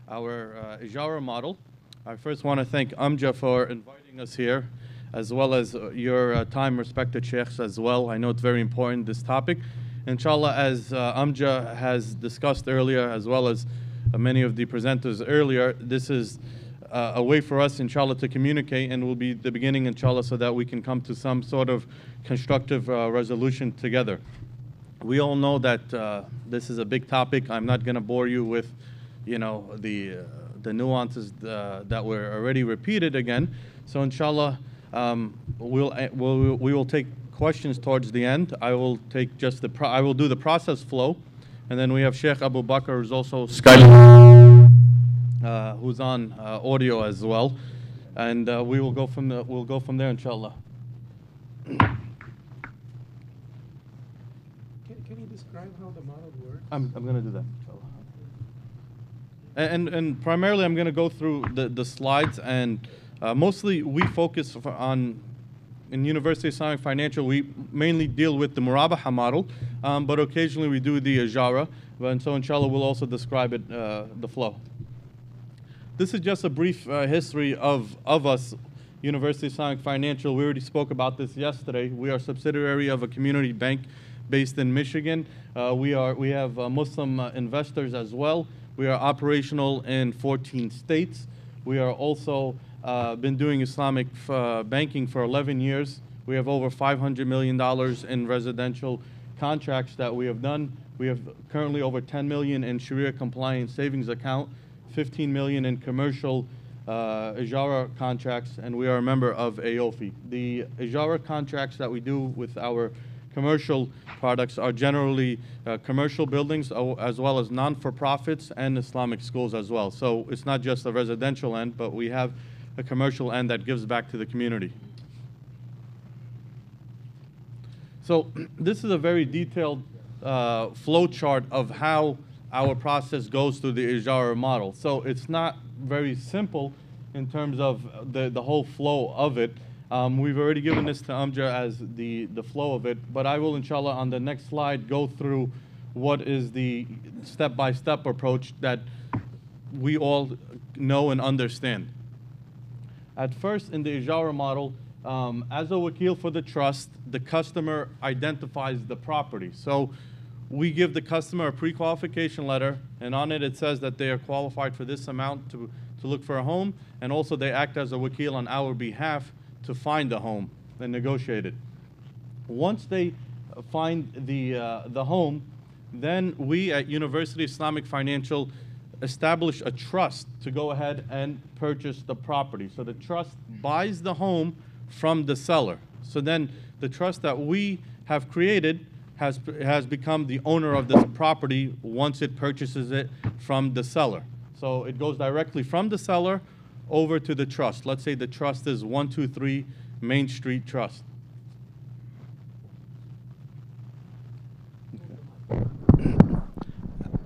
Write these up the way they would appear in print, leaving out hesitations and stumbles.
our Ijarah model. I first want to thank Amja for inviting us here, as well as your time respected Sheikhs as well. I know it's very important, this topic. Inshallah, as Amja has discussed earlier, as well as many of the presenters earlier, this is a way for us, inshallah, to communicate, and will be the beginning, inshallah, so that we can come to some sort of constructive resolution together. We all know that this is a big topic. I'm not going to bore you with, the nuances that were already repeated again. So inshallah, we will take questions towards the end. I will take just I will do the process flow, and then we have Shaykh Abu Bakr, who's also who's on audio as well, and we'll go from there, inshallah. Can you describe how the model works? I'm going to do that, inshallah. And primarily, I'm going to go through the slides, and mostly we focus on, in University of Islamic Financial, we mainly deal with the Murabaha model, but occasionally we do the Ijarah, and so inshallah we'll also describe it, the flow. This is just a brief history of us, University of Islamic Financial. We already spoke about this yesterday. We are a subsidiary of a community bank based in Michigan. We have Muslim investors as well. We are operational in 14 states. We are also been doing Islamic banking for 11 years. We have over $500 million in residential contracts that we have done. We have currently over 10 million in Sharia compliant savings account, 15 million in commercial Ijarah contracts, and we are a member of AOFI. The Ijarah contracts that we do with our commercial products are generally commercial buildings, as well as non-for-profits and Islamic schools as well. So it's not just a residential end, but we have a commercial end that gives back to the community. So this is a very detailed flow chart of how our process goes through the Ijarah model. So it's not very simple in terms of the whole flow of it. We've already given this to Amja as the flow of it, but I will, inshallah, on the next slide, go through what is the step-by-step approach that we all know and understand. At first, in the Ijarah model, as a wakil for the trust, the customer identifies the property. So we give the customer a pre-qualification letter, and on it it says that they are qualified for this amount to look for a home, and also they act as a wakil on our behalf to find a home and negotiate it. Once they find the home, then we at University Islamic Financial establish a trust to go ahead and purchase the property. So the trust buys the home from the seller. So then the trust that we have created has become the owner of this property once it purchases it from the seller. So it goes directly from the seller over to the trust. Let's say the trust is 123 Main Street Trust. Okay.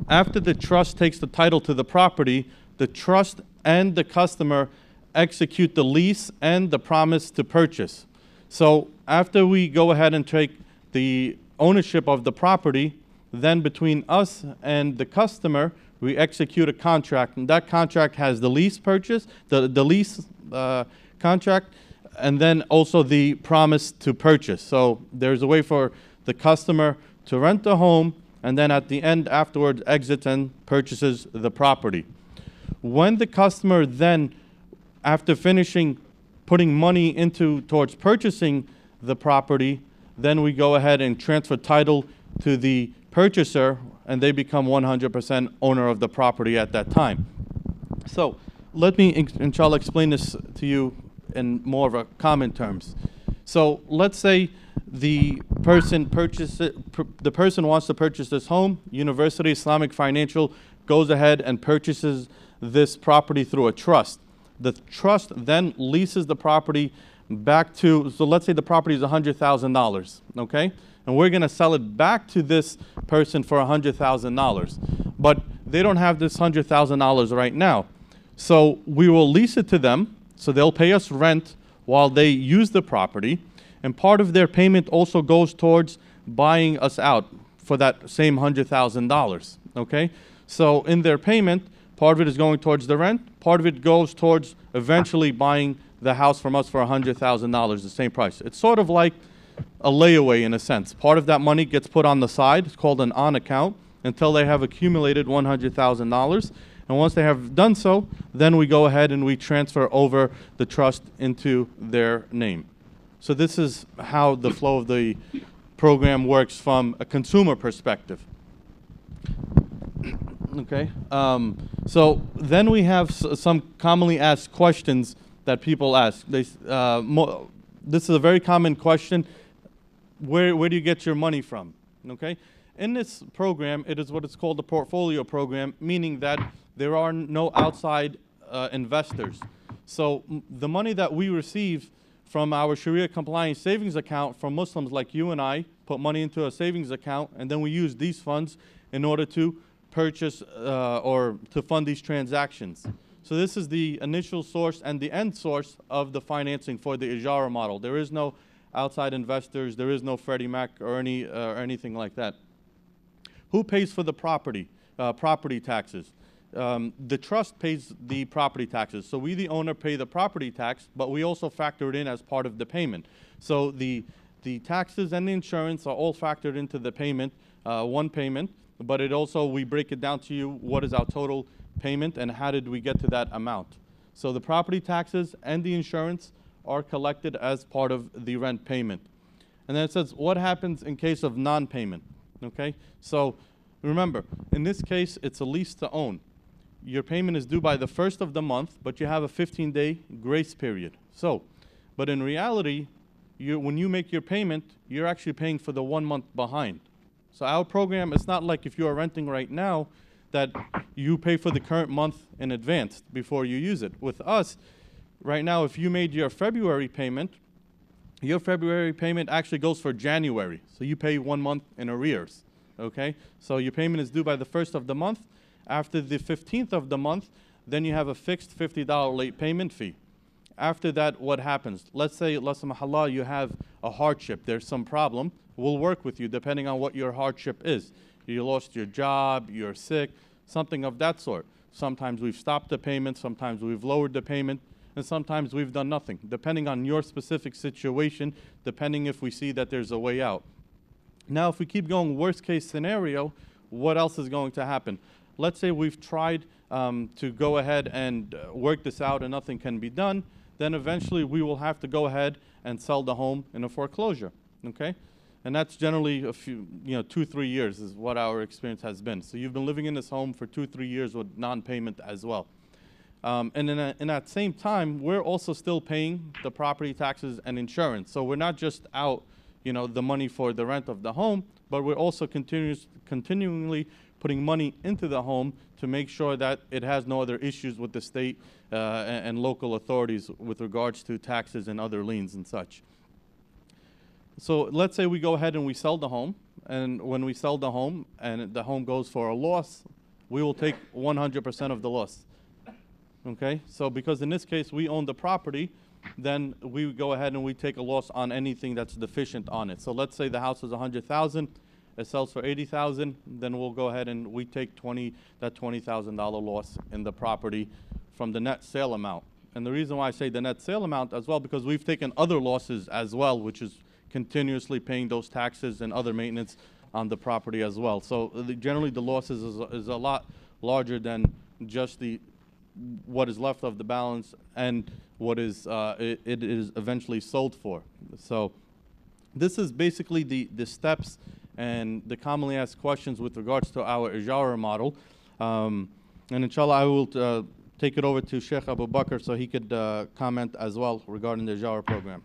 After the trust takes the title to the property, the trust and the customer execute the lease and the promise to purchase. So after we go ahead and take the ownership of the property, then between us and the customer, we execute a contract, and that contract has the lease purchase, the lease contract, and then also the promise to purchase. So there's a way for the customer to rent the home, and then at the end afterwards exits and purchases the property. When the customer then, after finishing putting money towards purchasing the property, then we go ahead and transfer title to the purchaser, and they become 100% owner of the property at that time. So let me, inshallah, explain this to you in more of a common terms. So let's say the person wants to purchase this home. University Islamic Financial goes ahead and purchases this property through a trust. The trust then leases the property back to, so let's say the property is $100,000, okay? And we're going to sell it back to this person for $100,000. But they don't have this $100,000 right now. So we will lease it to them, so they'll pay us rent while they use the property. And part of their payment also goes towards buying us out for that same $100,000, okay? So in their payment, part of it is going towards the rent, part of it goes towards eventually buying the house from us for $100,000, the same price. It's sort of like a layaway in a sense. Part of that money gets put on the side, it's called an on account, until they have accumulated $100,000. And once they have done so, then we go ahead and we transfer over the trust into their name. So this is how the flow of the program works from a consumer perspective. Okay. So then we have some commonly asked questions that people ask. This is a very common question. Where do you get your money from? Okay. In this program, it is what is called a portfolio program, meaning that there are no outside investors. So the money that we receive from our Sharia compliant savings account from Muslims like you and I put money into a savings account, and then we use these funds in order to purchase or to fund these transactions. So this is the initial source and the end source of the financing for the Ijarah model. There is no outside investors, there is no Freddie Mac or anything like that. Who pays for the property taxes? The trust pays the property taxes. So we, the owner, pay the property tax, but we also factor it in as part of the payment. So the taxes and the insurance are all factored into the payment, one payment, but it also, we break it down to you, what is our total payment and how did we get to that amount. So the property taxes and the insurance are collected as part of the rent payment. And then it says, what happens in case of non-payment? Okay, so remember, in this case, it's a lease to own. Your payment is due by the 1st of the month, but you have a 15-day grace period. So, but in reality, when you make your payment, you're actually paying for the 1 month behind. So our program, it's not like if you are renting right now that you pay for the current month in advance before you use it. With us, right now, if you made your February payment actually goes for January. So you pay 1 month in arrears, okay? So your payment is due by the 1st of the month. After the 15th of the month, then you have a fixed $50 late payment fee. After that, what happens? Let's say, la samahallah, you have a hardship, there's some problem. We'll work with you depending on what your hardship is. You lost your job, you're sick, something of that sort. Sometimes we've stopped the payment, sometimes we've lowered the payment, and sometimes we've done nothing, depending on your specific situation, depending if we see that there's a way out. Now, if we keep going worst case scenario, what else is going to happen? Let's say we've tried to go ahead and work this out and nothing can be done, then eventually we will have to go ahead and sell the home in a foreclosure, okay? And that's generally a few, 2-3 years is what our experience has been. So you've been living in this home for 2-3 years with non-payment as well. And in that same time, we're also still paying the property taxes and insurance. So we're not just out, the money for the rent of the home, but we're also continually putting money into the home to make sure that it has no other issues with the state and local authorities with regards to taxes and other liens and such. So let's say we go ahead and we sell the home, and when we sell the home and the home goes for a loss, we will take 100% of the loss. Okay, so because in this case we own the property, then we go ahead and we take a loss on anything that's deficient on it. So let's say the house is $100,000, it sells for $80,000, then we'll go ahead and we take that $20,000 loss in the property from the net sale amount. And the reason why I say the net sale amount as well, because we've taken other losses as well, which is continuously paying those taxes and other maintenance on the property as well. So generally the losses is a lot larger than just what is left of the balance and what is it is eventually sold for. So this is basically the steps and the commonly asked questions with regards to our Ijarah model. And inshallah I will take it over to Shaykh Abu Bakr so he could comment as well regarding the Ijarah program.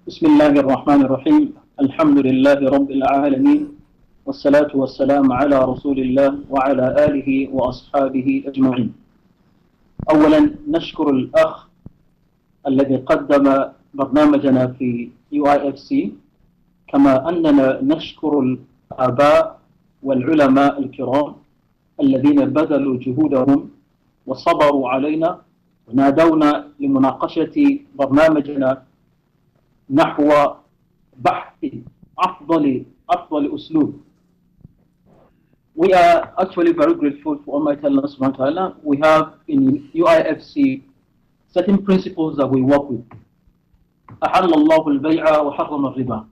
بسم الله الرحمن الرحيم الحمد لله رب العالمين والصلاة والسلام على رسول الله وعلى آله وأصحابه أجمعين. أولا نشكر الأخ الذي قدم برنامجنا في UIFC، كما أننا نشكر الآباء والعلماء الكرام الذين بذلوا جهودهم وصبروا علينا ونادونا لمناقشة برنامجنا نحو بحث أفضل أسلوب. We are actually very grateful for Almighty Allah subhanahu wa ta'ala. We have in UIFC certain principles that we work with. أحل الله البيع وحرم الربا.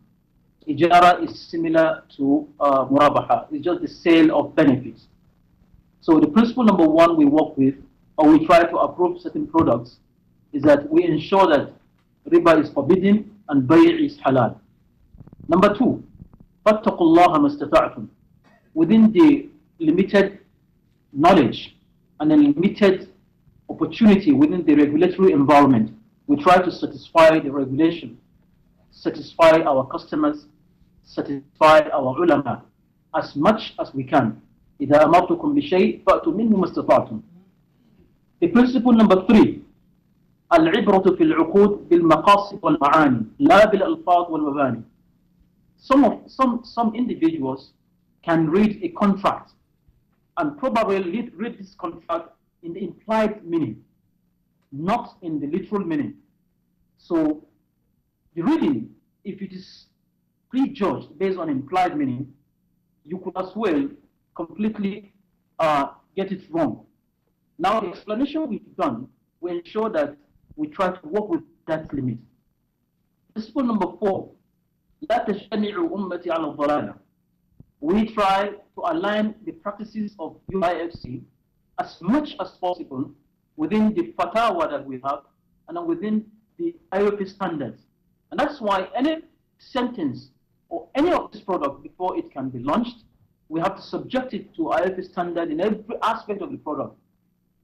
Ijarah is similar to murabaha. It's just the sale of benefits. So the principle number one we work with, or we try to approve certain products, is that we ensure that riba is forbidden and bay' is halal. Number two, فَاتَّقُوا اللَّهَ مَا اسْتَطَعْتُمْ. Within the limited knowledge and a limited opportunity within the regulatory environment, we try to satisfy the regulation, satisfy our customers, satisfy our ulama as much as we can. إِذَا أَمَرْتُكُمْ بِشَيْءٍ فَأْتُوا مِنْهُ مَا اسْتَطَعْتُمْ. The principle number three, العبرة في العقود بالمقاصد والمعاني لا بالألفاظ والمباني. Some individuals can read a contract and probably read this contract in the implied meaning, not in the literal meaning. So the reading, if it is prejudged based on implied meaning, you could as well completely get it wrong. Now the explanation we've done, we ensure that we try to work with that limit. Principle number four, لا تجتمع أمتي على الضلالة. We try to align the practices of UIFC as much as possible within the fatwa that we have and within the IOP standards. And that's why any sentence or any of this product, before it can be launched, we have to subject it to IOP standard in every aspect of the product.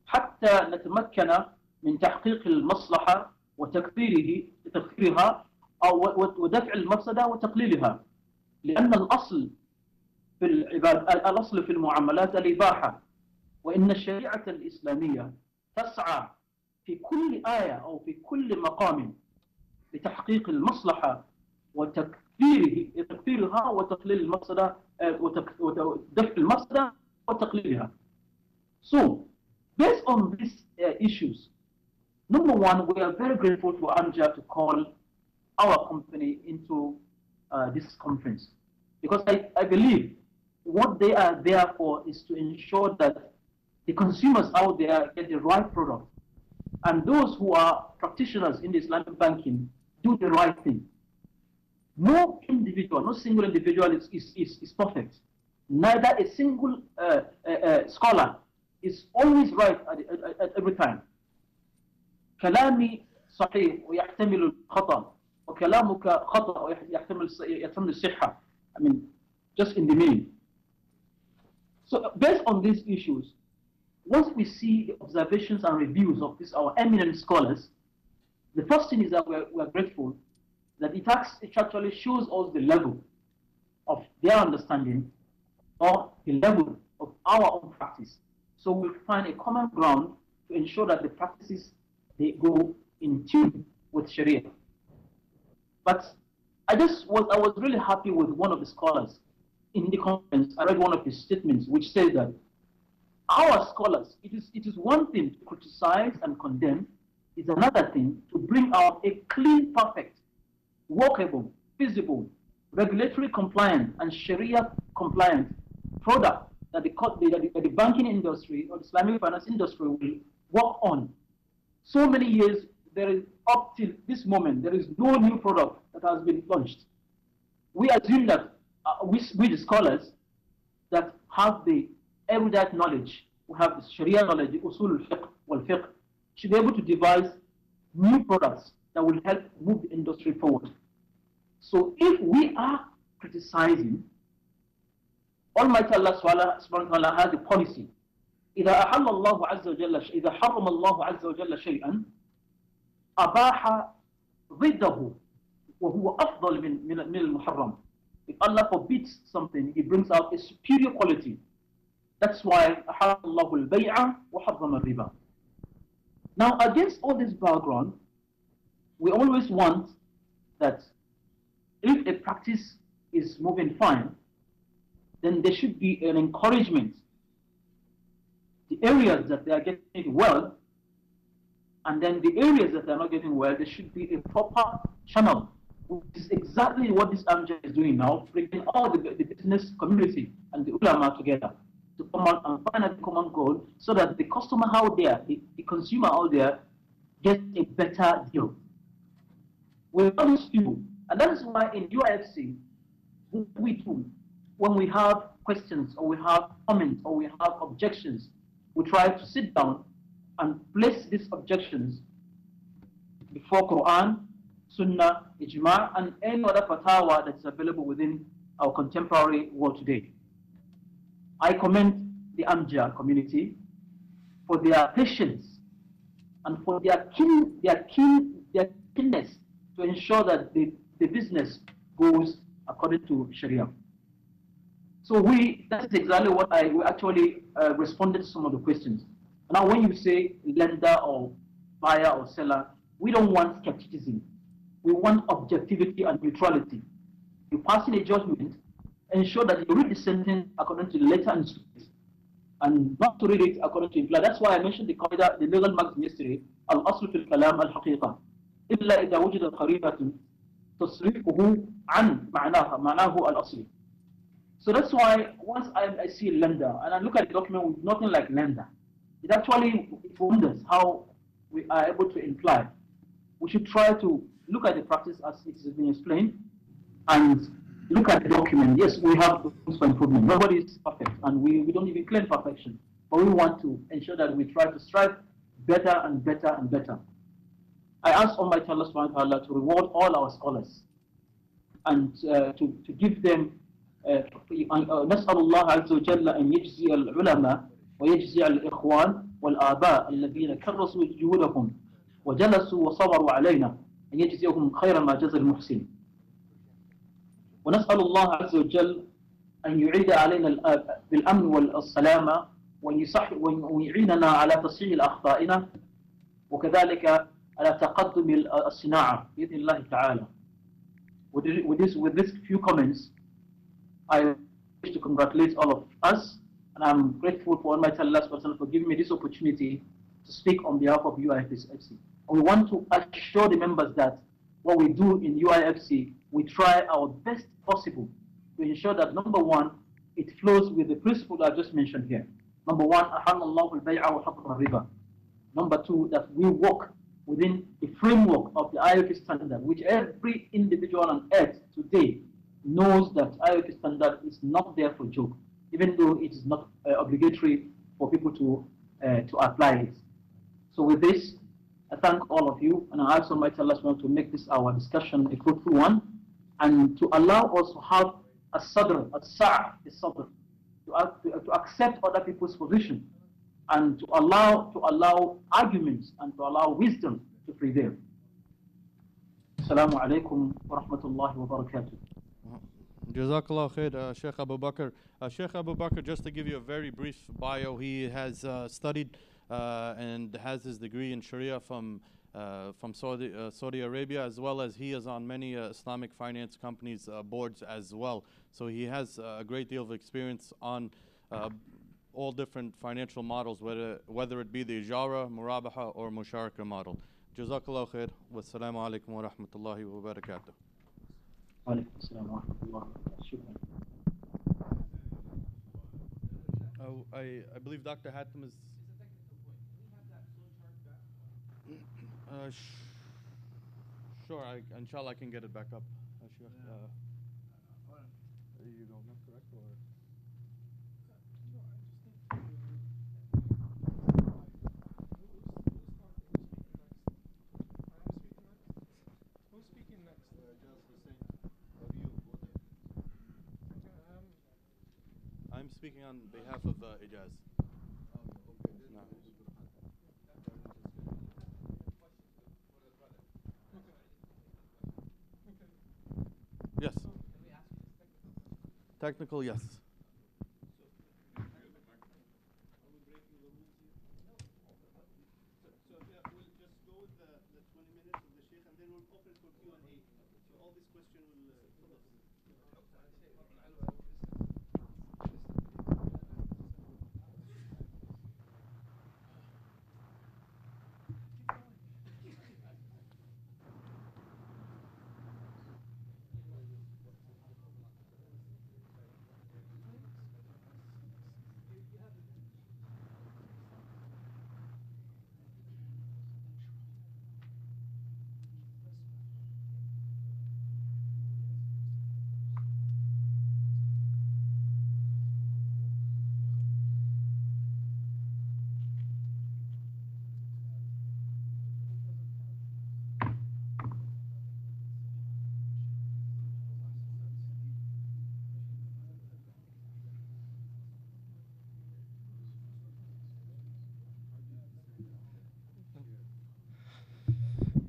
حتى نتمكن من تحقيق المصلحة وتكثيرها أو ودفع المفسدة وتقليلها. لأن الأصل في المعاملات الإباحة، وإن الشريعة الإسلامية تسعى في كل آية أو في كل مقام لتحقيق المصلحة وتكثيرها وتقليل المفسدة ودفع المفسدة وتقليلها. So, based on these issues, number one, we are very grateful to Amja to call our company into this conference, because I believe what they are there for is to ensure that the consumers out there get the right product, and those who are practitioners in the Islamic banking do the right thing. No individual, no single individual is perfect. Neither a single scholar is always right at every time. كلامي صحيح ويحتمل الخطأ وكلامك خطأ ويحتمل الصحة. I mean, just in the meaning. So based on these issues, once we see the observations and reviews of these our eminent scholars, the first thing is that we're grateful that it actually shows us the level of their understanding or the level of our own practice. So we'll find a common ground to ensure that the practices, they go in tune with Sharia. But I was really happy with one of the scholars in the conference. I read one of his statements which says that our scholars, it is one thing to criticize and condemn, it's another thing to bring out a clean, perfect, workable, feasible, regulatory compliant and Sharia compliant product that the banking industry or the Islamic finance industry will work on. So many years, there is up till this moment, there is no new product that has been launched. We assume that we the scholars that have the erudite knowledge, who have the Sharia knowledge, the usul al-fiqh wal-fiqh, should be able to devise new products that will help move the industry forward. So if we are criticizing, Almighty Allah subhanahu wa ta'ala has a policy. إذا أحل الله عز وجل إذا حرم الله عز وجل شيئا أباح ضده وهو أفضل من المحرم. If Allah forbids something, He brings out a superior quality. That's why أحل الله البيع وحرم الربا. Now, against all this background, we always want that if a practice is moving fine, then there should be an encouragement. The areas that they are getting well, and then the areas that they are not getting well, there should be a proper channel which is exactly what this Amja is doing now, bringing all the business community and the ulama together to come out and find a common goal so that the customer out there, the consumer out there, gets a better deal. We always do, and that is why in UIFC, what we do when we have questions or we have comments or we have objections, we try to sit down and place these objections before Quran, Sunnah, Ijma, and any other fatwa that's available within our contemporary world today. I commend the Amja community for their patience and for their keenness to ensure that the business goes according to Sharia. So that's exactly what we actually responded to some of the questions. Now, when you say lender or buyer or seller, we don't want skepticism. We want objectivity and neutrality. You pass in a judgment, ensure that you read the sentence according to the letter and spirit, and not to read it according to imply. That's why I mentioned the qaida, the legal maxim yesterday. Al-aslu fil kalam al-haqiqa. Illa idha wujida qaribatun تصرفه عن معناه الأصلي. So that's why once I see lender and I look at the document with nothing like lender, it wonders how we are able to imply. We should try to look at the practice as it has been explained and look at the document. Yes, we have rooms for improvement. Nobody is perfect and we don't even claim perfection. But we want to ensure that we try to strive better and better and better. I ask Almighty Allah subhanahu wa ta'ala to reward all our scholars and to give them نسأل الله عز وجل أن يجزي العلماء ويجزي الإخوان والآباء الذين كرسوا جهودهم وجلسوا وصبروا علينا أن يجزيهم خير ما جزى المحسن. ونسأل الله عز وجل أن يعيد علينا بالأمن والسلامة ويعيننا على تصحيح الأخطائنا وكذلك على تقدم الصناعة بإذن الله تعالى. With these few comments, I wish to congratulate all of us, and I'm grateful for Almighty Allah for giving me this opportunity to speak on behalf of UIFC. We want to assure the members that what we do in UIFC, we try our best possible to ensure that number one, it flows with the principle I just mentioned here. Number one, أحل الله البيع وحرم الربا. Number two, that we work within the framework of the IOP standard, which every individual on earth today knows that IOP standard is not there for joke, even though it is not obligatory for people to apply it. So with this, I thank all of you, and I ask Almighty Allah to make this our discussion a fruitful one, and to allow us to have a sadr, to accept other people's position, and to allow arguments and to allow wisdom to prevail. Assalamu alaikum wa rahmatullahi wa barakatuh. Jazakallah khair, Shaykh Abu Bakr. Shaykh Abu Bakr, just to give you a very brief bio, he has studied and has his degree in Sharia from Saudi Arabia, as well as he is on many Islamic finance companies' boards as well. So he has a great deal of experience on all different financial models, whether it be the Ijarah, Murabaha, or Musharaka model. Jazakallah khair. Wassalamu alaikum wa rahmatullahi wa barakatuh. I believe Dr. Hatem is. Sure, inshallah I can get it back up. There you go, not correct or? I'm speaking on behalf of Ijaz. No. Yes. Technical, yes.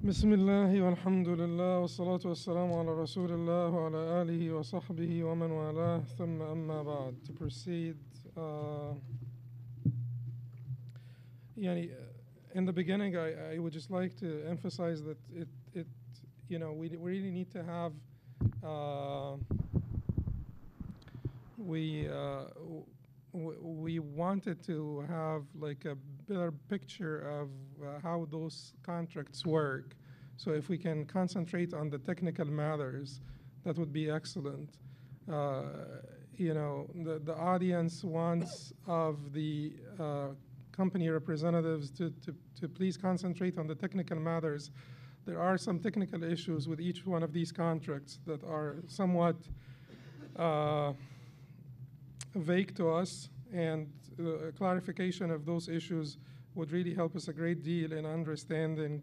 بسم الله والحمد لله والصلاة والسلام على رسول الله وعلى آله وصحبه ومن والاه ثم أما بعد. To proceed, in the beginning, I would just like to emphasize that we really need to have we wanted to have like a better picture of how those contracts work. So if we can concentrate on the technical matters, that would be excellent. The audience wants of the company representatives to please concentrate on the technical matters. There are some technical issues with each one of these contracts that are somewhat vague to us, and clarification of those issues would really help us a great deal in understanding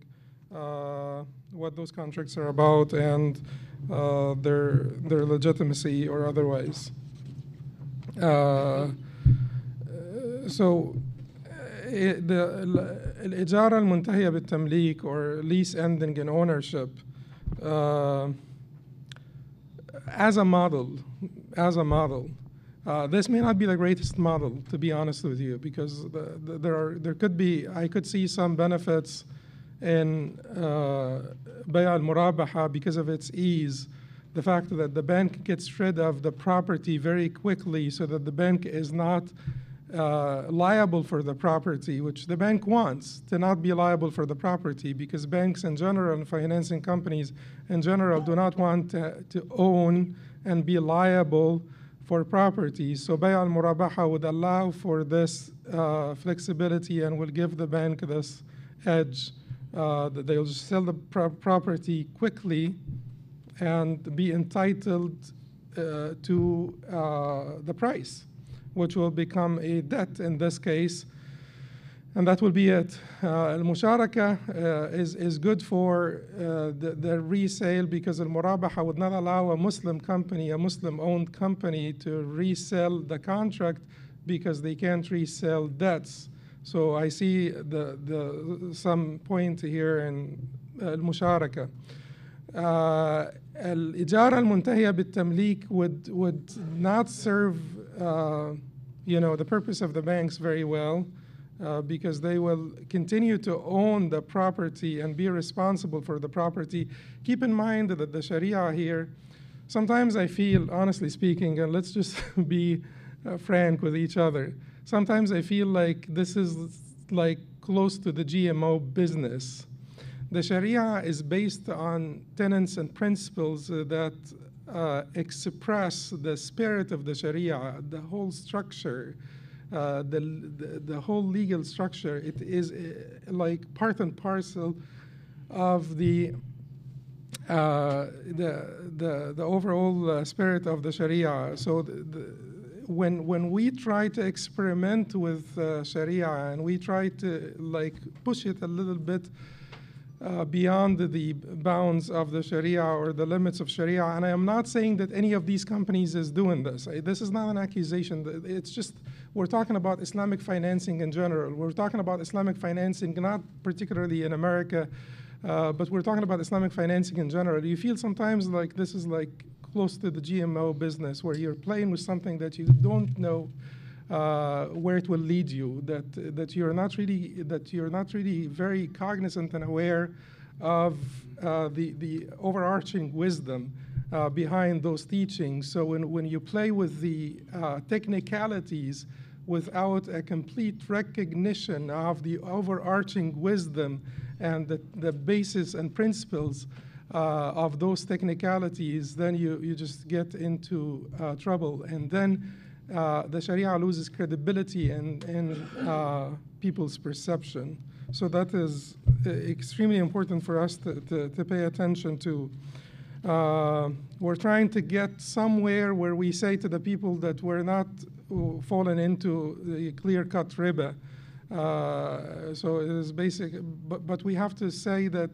what those contracts are about and their legitimacy or otherwise. So الإجارة المنتهية بالتمليك, or lease ending in ownership, as a model, this may not be the greatest model, to be honest with you, because I could see some benefits in بيع المرابحة because of its ease. The fact that the bank gets rid of the property very quickly so that the bank is not liable for the property, which the bank wants to not be liable for the property, because banks in general and financing companies in general do not want to own and be liable for property. So بيع المرابحة would allow for this flexibility and will give the bank this edge that they'll just sell the property quickly and be entitled to the price, which will become a debt in this case, and that will be it. المشاركة is good for the resale, because المرابحة would not allow a Muslim company, a Muslim-owned company, to resell the contract because they can't resell debts. So I see some point here in المشاركة. الإجارة المنتهية بالتمليك would not serve the purpose of the banks very well, because they will continue to own the property and be responsible for the property. Keep in mind that the Sharia here, sometimes I feel, honestly speaking, and let's just be frank with each other, sometimes I feel like this is like close to the GMO business. The Sharia is based on tenets and principles that express the spirit of the Sharia, the whole structure, the whole legal structure. It is like part and parcel of the overall spirit of the Sharia. So when we try to experiment with Sharia and we try to like push it a little bit beyond the bounds of the Sharia or the limits of Sharia, and I am not saying that any of these companies is doing this. This is not an accusation. It's just we're talking about Islamic financing in general. We're talking about Islamic financing, not particularly in America, but we're talking about Islamic financing in general. You feel sometimes like this is like close to the GMO business, where you're playing with something that you don't know where it will lead you, that you're not really very cognizant and aware of the overarching wisdom behind those teachings. So when you play with the technicalities without a complete recognition of the overarching wisdom and the basis and principles of those technicalities, then you just get into trouble, and then the Sharia loses credibility in people's perception. So that is extremely important for us to pay attention to. We're trying to get somewhere where we say to the people that we're not fallen into the clear-cut riba. So it is basic, but we have to say that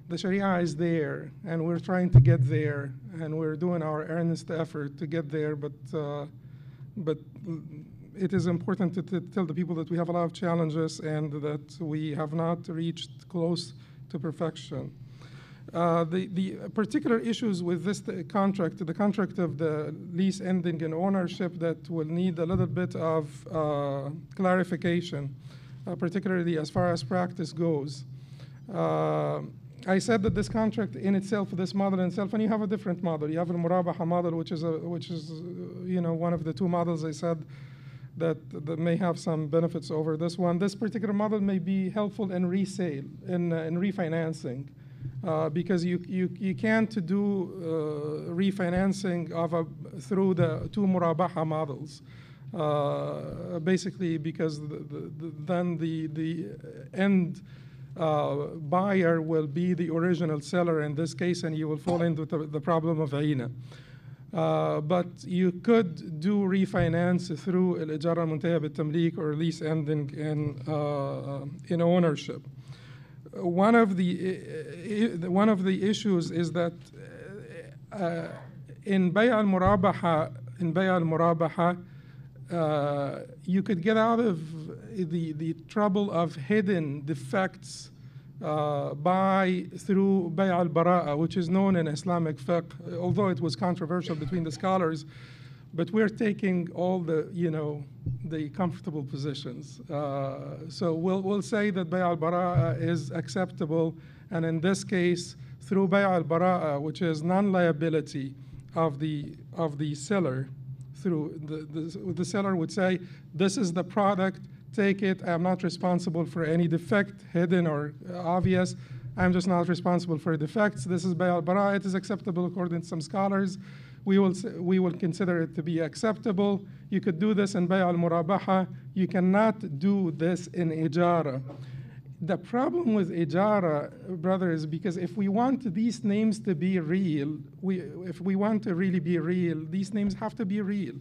the Sharia is there, and we're trying to get there, and we're doing our earnest effort to get there, but it is important to tell the people that we have a lot of challenges and that we have not reached close perfection. The particular issues with this contract, the contract of the lease ending in ownership, that will need a little bit of clarification, particularly as far as practice goes. I said that this contract in itself, this model in itself, and you have a different model. You have a murabaha model, which is one of the two models I said that may have some benefits over this one. This particular model may be helpful in resale, in refinancing, because you can't do refinancing through the two murabaha models. Basically, because then the end buyer will be the original seller in this case, and you will fall into the problem of Aina. But you could do refinance through الإجارة المنتهية بالتمليك or lease ending in ownership. One of the issues is that in بيع المرابحة, you could get out of the trouble of hidden defects through بيع البراءة, which is known in Islamic fiqh, although it was controversial between the scholars, but we're taking all the comfortable positions. So we'll say that بيع البراءة is acceptable, and in this case, through بيع البراءة, which is non-liability of the seller, through the seller would say, this is the product, take it, I'm not responsible for any defect, hidden or obvious, I'm just not responsible for defects. This is بيع البراءة. It is acceptable according to some scholars. We will consider it to be acceptable. You could do this in بيع المرابحة. You cannot do this in Ijarah. The problem with Ijarah, brother, is because if we want these names to be real, if we want to really be real, these names have to be real.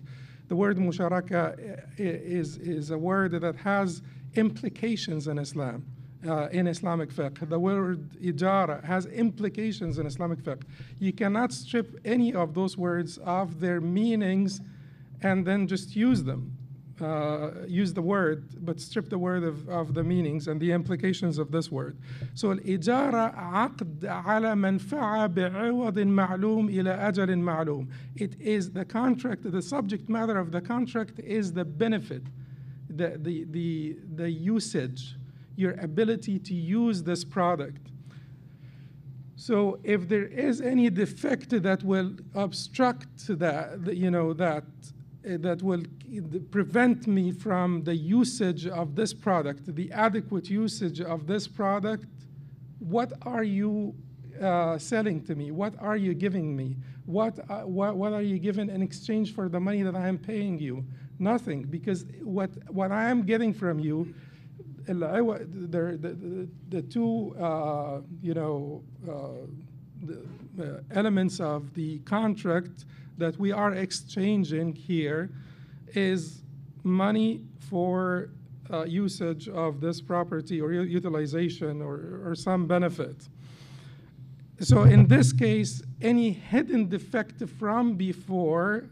The word musharaka is a word that has implications in Islam, in Islamic fiqh. The word Ijarah has implications in Islamic fiqh. You cannot strip any of those words of their meanings and then just use them. Use the word, but strip the word of the meanings and the implications of this word. So الإجارة عقد على منفعة بعوض معلوم إلى أجل معلوم. It is the contract, the subject matter of the contract is the benefit, the usage, your ability to use this product. So if there is any defect that will obstruct that will prevent me from the usage of this product, the adequate usage of this product, what are you selling to me? What are you giving me? What are you giving in exchange for the money that I am paying you? Nothing, because what I am getting from you, the two elements of the contract that we are exchanging here is money for usage of this property or utilization or some benefit. So in this case, any hidden defect from before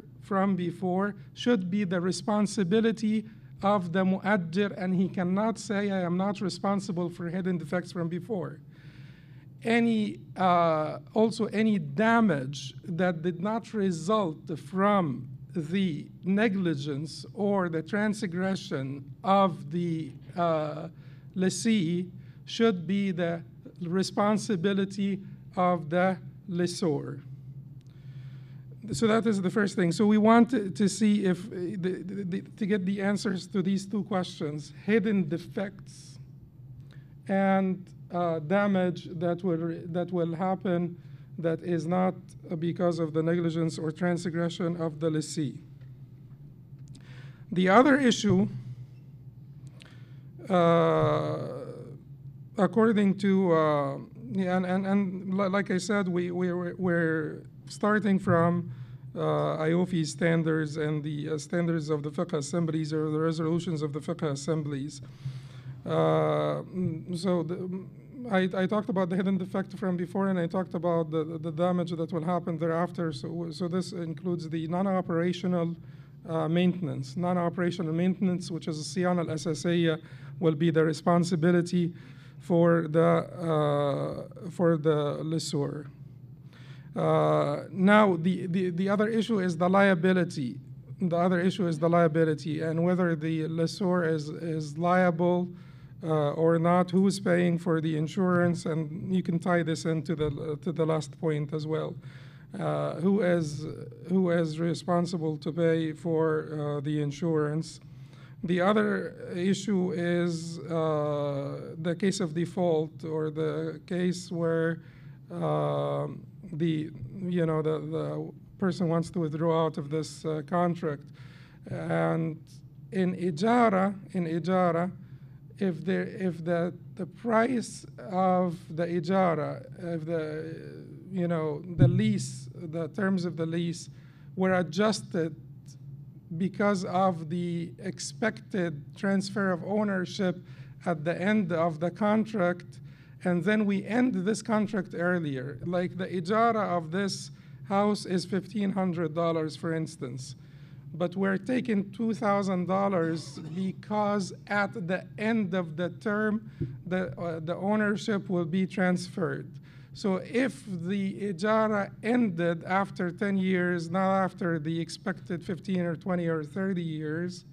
should be the responsibility of the mu'ajjir, and he cannot say, I am not responsible for hidden defects from before. Also any damage that did not result from the negligence or the transgression of the lessee should be the responsibility of the lessor. So that is the first thing. So we want to see if to get the answers to these two questions: hidden defects and damage that will happen that is not because of the negligence or transgression of the lessee. The other issue, according to and like I said, we're starting from IOFI standards and the standards of the fiqh assemblies or the resolutions of the fiqh assemblies. I talked about the hidden defect from before, and I talked about the damage that will happen thereafter. So this includes the non-operational maintenance. Non-operational maintenance, which is a siyana al-asasiyya, will be the responsibility for the lessor. Now, the other issue is the liability. The other issue is the liability and whether the lessor is liable or not, who's paying for the insurance, and you can tie this into the last point as well. Who is responsible to pay for the insurance? The other issue is the case of default, or the case where the person wants to withdraw out of this contract. And in Ijarah, if the price of the Ijarah, if the lease, the terms of the lease were adjusted because of the expected transfer of ownership at the end of the contract, and then we end this contract earlier. Like the Ijarah of this house is $1,500, for instance, but we're taking $2,000 because at the end of the term, the ownership will be transferred. So if the Ijarah ended after 10 years, not after the expected 15 or 20 or 30 years,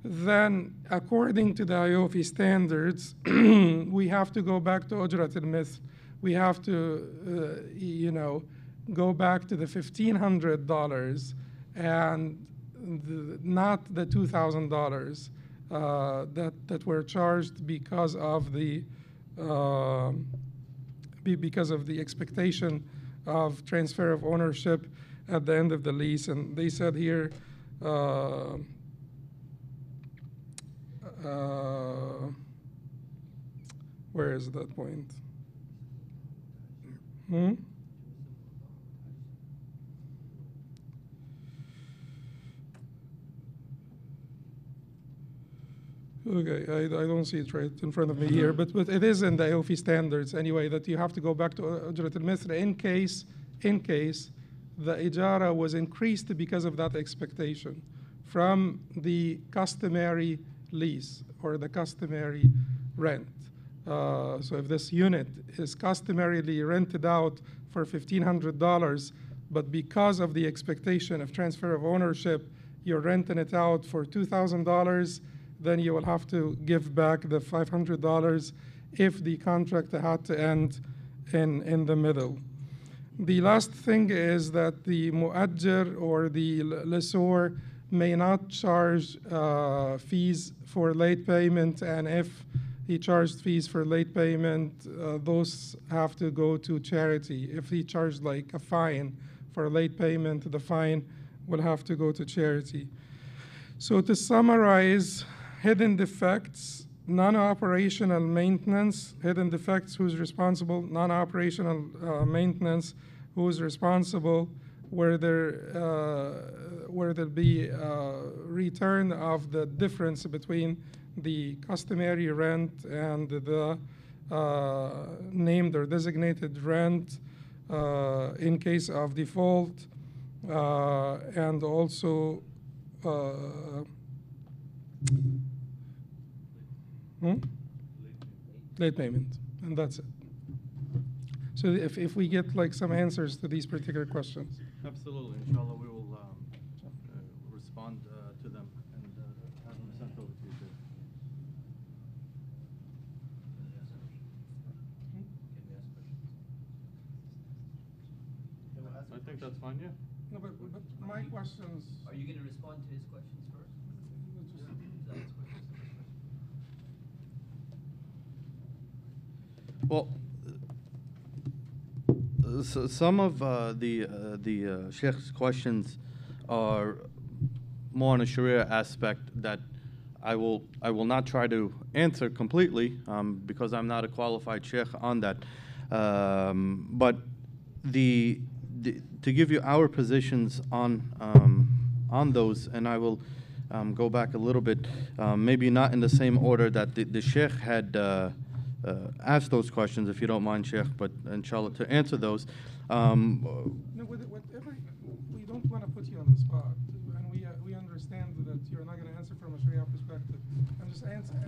then according to the IOFI standards, we have to go back to Ujrat al-Mithl. We have to, go back to the $1,500 and not the $2,000 that were charged because of the expectation of transfer of ownership at the end of the lease. And they said here, where is that point? Okay, I don't see it right in front of me here, but it is in the IOFI standards anyway that you have to go back to Ujrat al-Mithl in case the Ijarah was increased because of that expectation from the customary lease or the customary rent. So if this unit is customarily rented out for $1,500, but because of the expectation of transfer of ownership, you're renting it out for $2,000, then you will have to give back the $500 if the contract had to end in the middle. The last thing is that the mu'ajjir or the lessor may not charge fees for late payment, and if he charged fees for late payment, those have to go to charity. If he charged like a fine for late payment, the fine will have to go to charity. So to summarize, hidden defects, non-operational maintenance, hidden defects, who's responsible, non-operational maintenance, who's responsible, where there'll be return of the difference between the customary rent and the named or designated rent in case of default, and also late payment, and that's it. So if we get like some answers to these particular questions. Absolutely, inshallah, we will respond to them and have them sent over to you too. I think that's fine, yeah. No, but my questions. Are you going to respond to his questions first? Well, so some of the Sheikh's questions are more on a Sharia aspect that I will not try to answer completely because I'm not a qualified Sheikh on that. But to give you our positions on those, and I will go back a little bit, maybe not in the same order that the Sheikh had ask those questions, if you don't mind, Shaykh, but inshallah to answer those. No, whatever, we don't want to put you on the spot, and we understand that you're not going to answer from a Sharia perspective. I'm just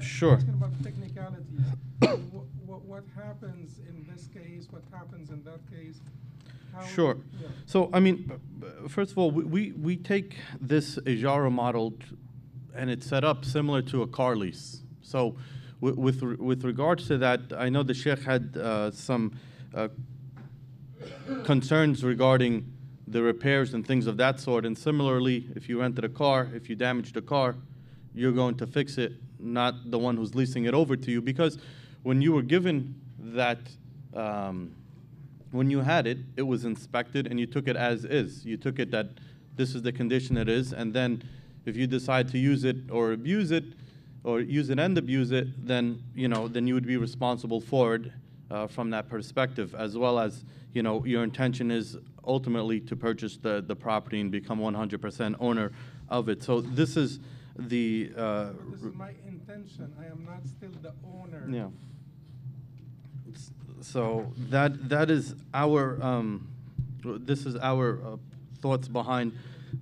Sure. asking about the technicalities. What happens in this case? What happens in that case? How, Sure. yeah. So, I mean, first of all, we take this Ijarah model and it's set up similar to a car lease. So with regards to that, I know the Shaykh had some concerns regarding the repairs and things of that sort. And similarly, if you rented a car, if you damaged a car, you're going to fix it, not the one who's leasing it over to you. Because when you were given that, when you had it, it was inspected and you took it as is. You took it that this is the condition it is, and then if you decide to use it or abuse it, or use it and abuse it, then then you would be responsible for it from that perspective, as well as your intention is ultimately to purchase the property and become 100% owner of it. So this is the. This is my intention. I am not still the owner. Yeah. So that is our this is our thoughts behind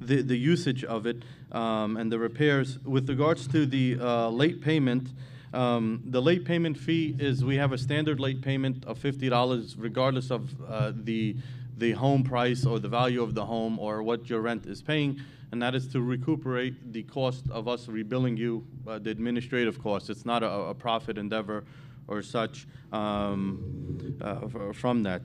the usage of it and the repairs. With regards to the late payment, the late payment fee is, we have a standard late payment of $50 regardless of the home price or the value of the home or what your rent is paying, and that is to recuperate the cost of us rebilling you, the administrative costs. It's not a profit endeavor or such from that.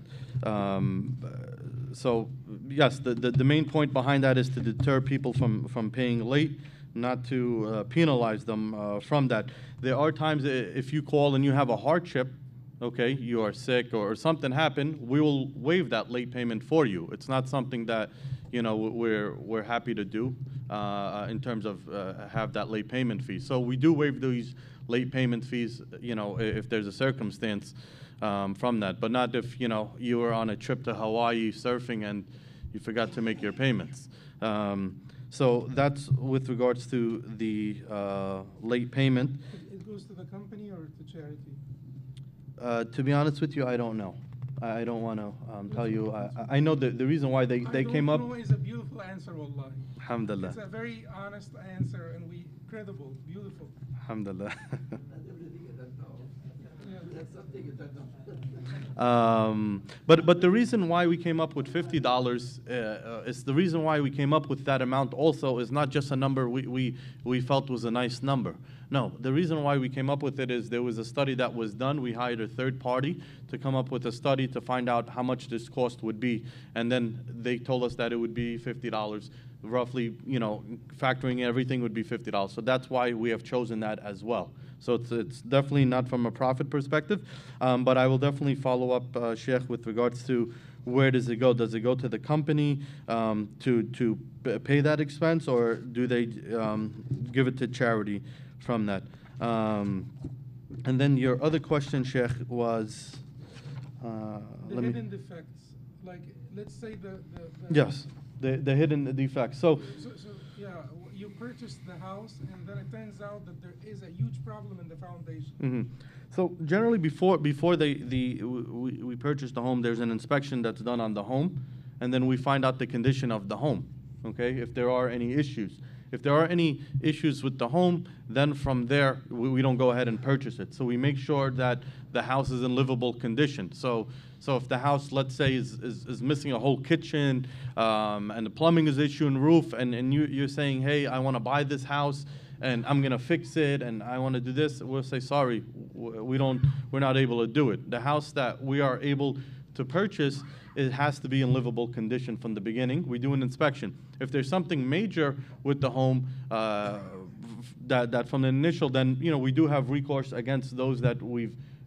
So yes, the main point behind that is to deter people from paying late, not to penalize them from that. There are times if you call and you have a hardship, okay, you are sick or something happened, we will waive that late payment for you. It's not something that we're happy to do in terms of have that late payment fee. So we do waive these late payment fees, if there's a circumstance from that, but not if you were on a trip to Hawaii surfing and you forgot to make your payments. So that's with regards to the late payment. It goes to the company or to charity? To be honest with you, I don't know. I don't want to tell you. I know the reason why they came up. I don't know is a beautiful answer, wallahi. Alhamdulillah. It's a very honest answer and credible, beautiful. Alhamdulillah. Yeah. But the reason why we came up with $50 is the reason why we came up with that amount also is not just a number we felt was a nice number. No, the reason why we came up with it is there was a study that was done. We hired a third party to come up with a study to find out how much this cost would be. And then they told us that it would be $50. Roughly, factoring everything would be $50. So that's why we have chosen that as well. So it's definitely not from a profit perspective, but I will definitely follow up, Shaykh, with regards to where does it go? Does it go to the company to pay that expense, or do they give it to charity from that? And then your other question, Shaykh, was the hidden defects. Like, let's say the yes, the hidden defects. So yeah, you purchased the house, and then it turns out that there is a huge problem in the foundation. Mm-hmm. So generally, before we purchase the home, there's an inspection that's done on the home, and then we find out the condition of the home. Okay, if there are any issues. If there are any issues with the home, then from there we don't go ahead and purchase it. So we make sure that the house is in livable condition. So if the house, let's say, is missing a whole kitchen and the plumbing is issue and roof, and you're saying, hey, I want to buy this house and I'm gonna fix it and I want to do this, we'll say, sorry, we're not able to do it. The house that we are able to purchase, it has to be in livable condition from the beginning. We do an inspection. If there's something major with the home that from the initial, then we do have recourse against those that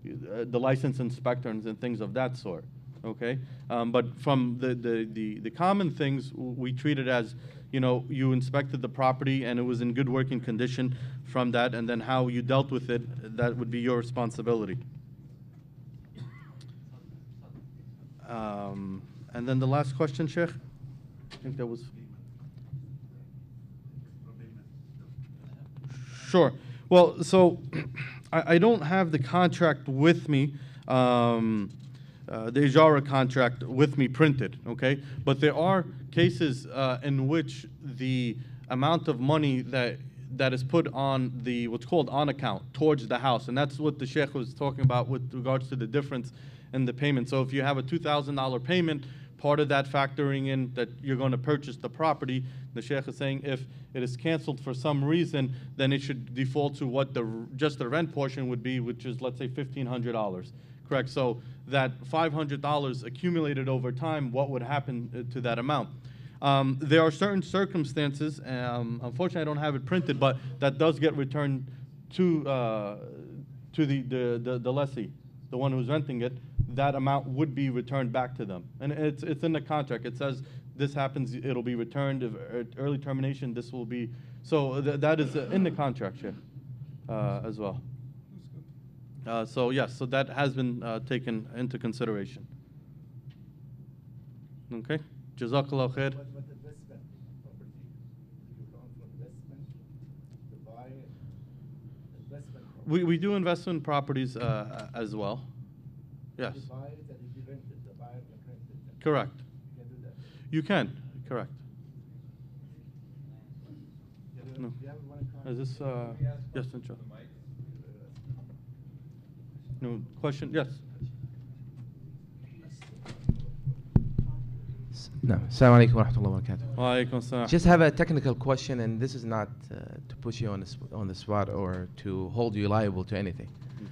the licensed inspectors and things of that sort. Okay, but from the common things, we treat it as you inspected the property and it was in good working condition from that, and then how you dealt with it, that would be your responsibility. And then the last question, Sheikh? I think that was... Sure. Well, so I don't have the contract with me, the Ijarah contract with me printed, okay? But there are cases in which the amount of money that that is put on the what's called on account towards the house, and that's what the Shaykh was talking about with regards to the difference in the payment. So if you have a $2,000 payment, part of that factoring in that you're going to purchase the property, the Shaykh is saying if it is canceled for some reason, then it should default to what just the rent portion would be, which is, let's say, $1,500. Correct? So that $500 accumulated over time, what would happen to that amount? There are certain circumstances, unfortunately I don't have it printed, but that does get returned to the lessee, the one who's renting it. That amount would be returned back to them. And it's in the contract. It says this happens, it'll be returned. If early termination, this will be. So that is in the contract, Shaykh, as well. So yes, so that has been taken into consideration. Okay, Jazakallah khair. What investment property? You loan for investment to buy investment property? We do investment properties as well. Yes. You buy it and if you rent it, the buyer can rent it. Correct. You can do that. You can. Correct. No. Do you have one card? Is this? Yes, inshallah. No question? Yes. No. Assalamu alaikum wa rahmatullahi wa barakatuh. Wa alaikum assalam. Just have a technical question, and this is not to put you on the spot or to hold you liable to anything.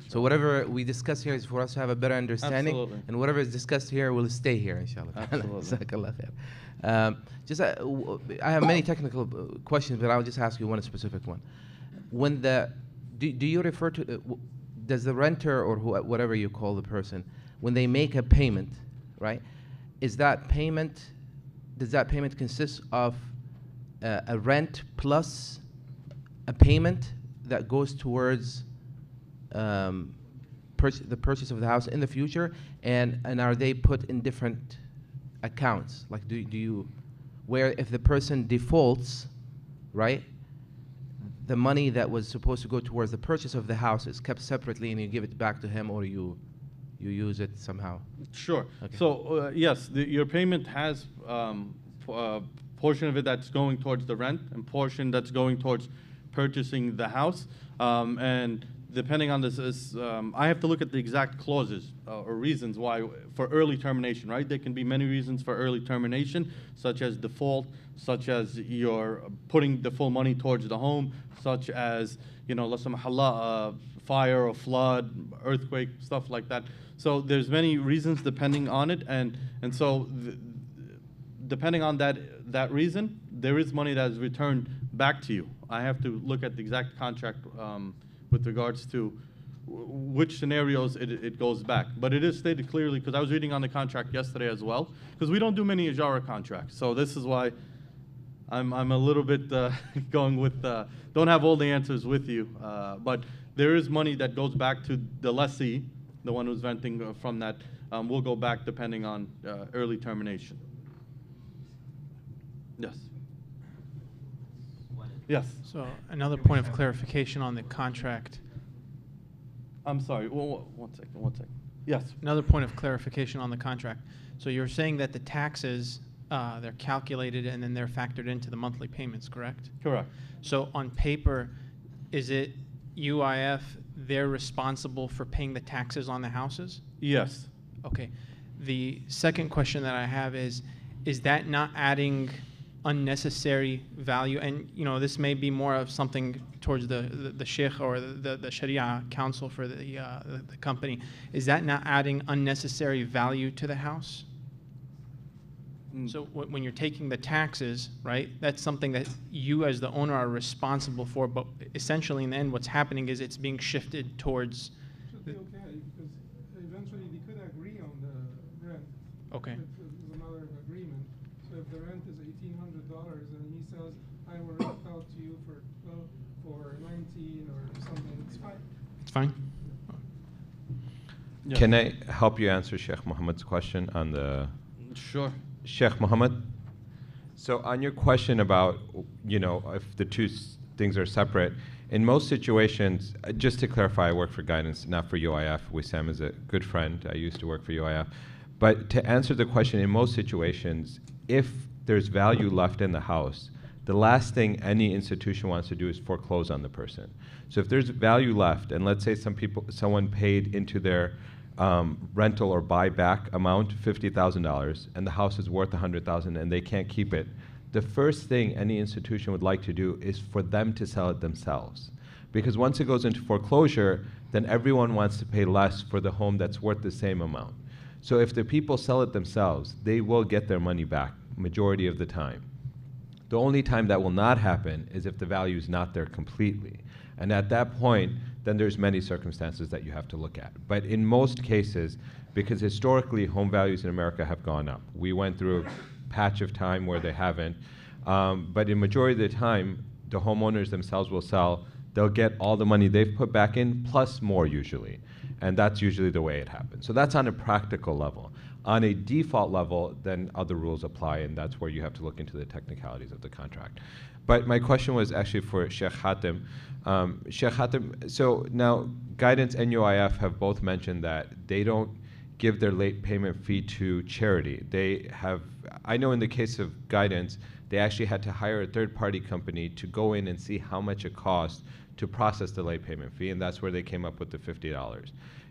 So whatever we discuss here is for us to have a better understanding, Absolutely. and whatever is discussed here will stay here, inshallah. Absolutely. Jazakallah khair. I have many technical questions, but I'll just ask you one specific one. When do you refer to, does the renter or whatever you call the person, when they make a payment, right, does that payment consist of a rent plus a payment that goes towards the purchase of the house in the future, and are they put in different accounts? Like, do you, where if the person defaults, right, the money that was supposed to go towards the purchase of the house is kept separately and you give it back to him, or you use it somehow? Sure. Okay. So yes, your payment has portion of it that's going towards the rent and portion that's going towards purchasing the house. And depending on this, I have to look at the exact clauses or reasons why for early termination, right? There can be many reasons for early termination, such as default, such as you're putting the full money towards the home, such as, la samahallah, fire or flood, earthquake, stuff like that. So there's many reasons depending on it, and so depending on that reason, there is money that is returned back to you. I have to look at the exact contract with regards to which scenarios it goes back. But it is stated clearly, because I was reading on the contract yesterday as well, because we don't do many Ijarah contracts. So this is why I'm a little bit going with, don't have all the answers with you, but there is money that goes back to the lessee, the one who's renting from that, will go back depending on early termination. Yes. Yes. So another point of clarification on the contract. I'm sorry. One second. Yes. Another point of clarification on the contract. So you're saying that the taxes, they're calculated and then they're factored into the monthly payments, correct? Correct. So on paper, is it UIF, they're responsible for paying the taxes on the houses? Yes. Okay. The second question that I have is that not adding unnecessary value? And this may be more of something towards the Shaykh or the Sharia counsel for the company. Is that not adding unnecessary value to the house? So when you're taking the taxes, right, that's something that you as the owner are responsible for, but essentially in the end what's happening is it's being shifted towards... Should be okay, because eventually they could agree on the rent. Okay. It's a matter of agreement. So if the rent is $1,800 and he says, I will rent out to you for 19 or something, it's fine. It's fine? Yeah. Can I help you answer Sheikh Muhammad's question on the... Sure. Sheikh Muhammad, so on your question about, if the two things are separate, in most situations, just to clarify, I work for guidance, not for UIF. Wissam is a good friend. I used to work for UIF. But to answer the question, in most situations, if there's value left in the house, the last thing any institution wants to do is foreclose on the person. So if there's value left, and let's say someone paid into their rental or buyback amount $50,000, and the house is worth $100,000 and they can't keep it, the first thing any institution would like to do is for them to sell it themselves. Because once it goes into foreclosure, then everyone wants to pay less for the home that's worth the same amount. So if the people sell it themselves, they will get their money back majority of the time. The only time that will not happen is if the value is not there completely. And at that point, then there's many circumstances that you have to look at. But in most cases, because historically home values in America have gone up, we went through a patch of time where they haven't, but in majority of the time, the homeowners themselves will sell. They'll get all the money they've put back in, plus more usually. And that's usually the way it happens. So that's on a practical level. On a default level, then other rules apply, and that's where you have to look into the technicalities of the contract. But my question was actually for Sheikh Hatem. Sheikh Hatem, so now Guidance and UIF have both mentioned that they don't give their late payment fee to charity. They have, I know in the case of Guidance, they actually had to hire a third-party company to go in and see how much it cost to process the late payment fee, and that's where they came up with the $50.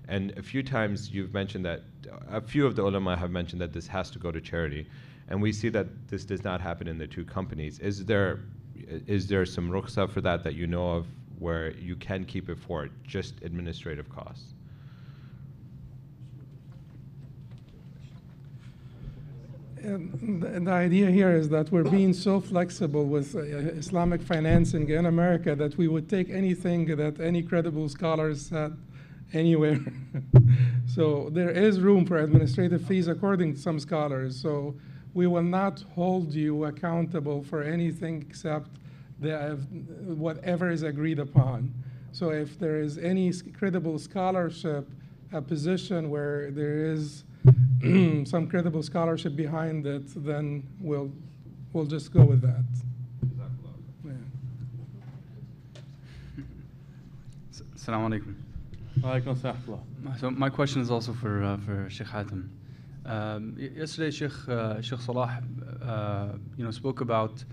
And a few times you've mentioned that, a few of the ulama have mentioned that this has to go to charity, and we see that this does not happen in the two companies. Is there some rukhsa for that you know of where you can keep it for just administrative costs? And the idea here is that we're being so flexible with Islamic financing in America that we would take anything that any credible scholars said anywhere. So there is room for administrative fees according to some scholars. So we will not hold you accountable for anything except whatever is agreed upon. So if there is any credible scholarship, a position where there is some credible scholarship behind it, then we'll just go with that. Yeah. Assalamu alaikum. Alaikum assalam. So my question is also for Sheikh Hatem. Yesterday, Sheikh Salah, spoke about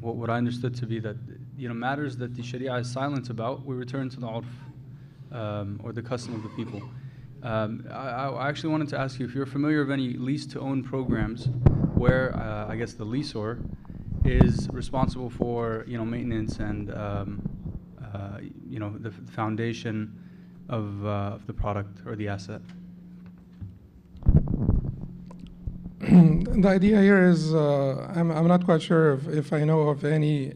what I understood to be that matters that the Sharia is silent about, we return to the urf, or the custom of the people. I actually wanted to ask you if you're familiar of any lease-to-own programs where I guess the leaseor is responsible for maintenance and the foundation of the product or the asset. The idea here is I'm not quite sure if I know of any.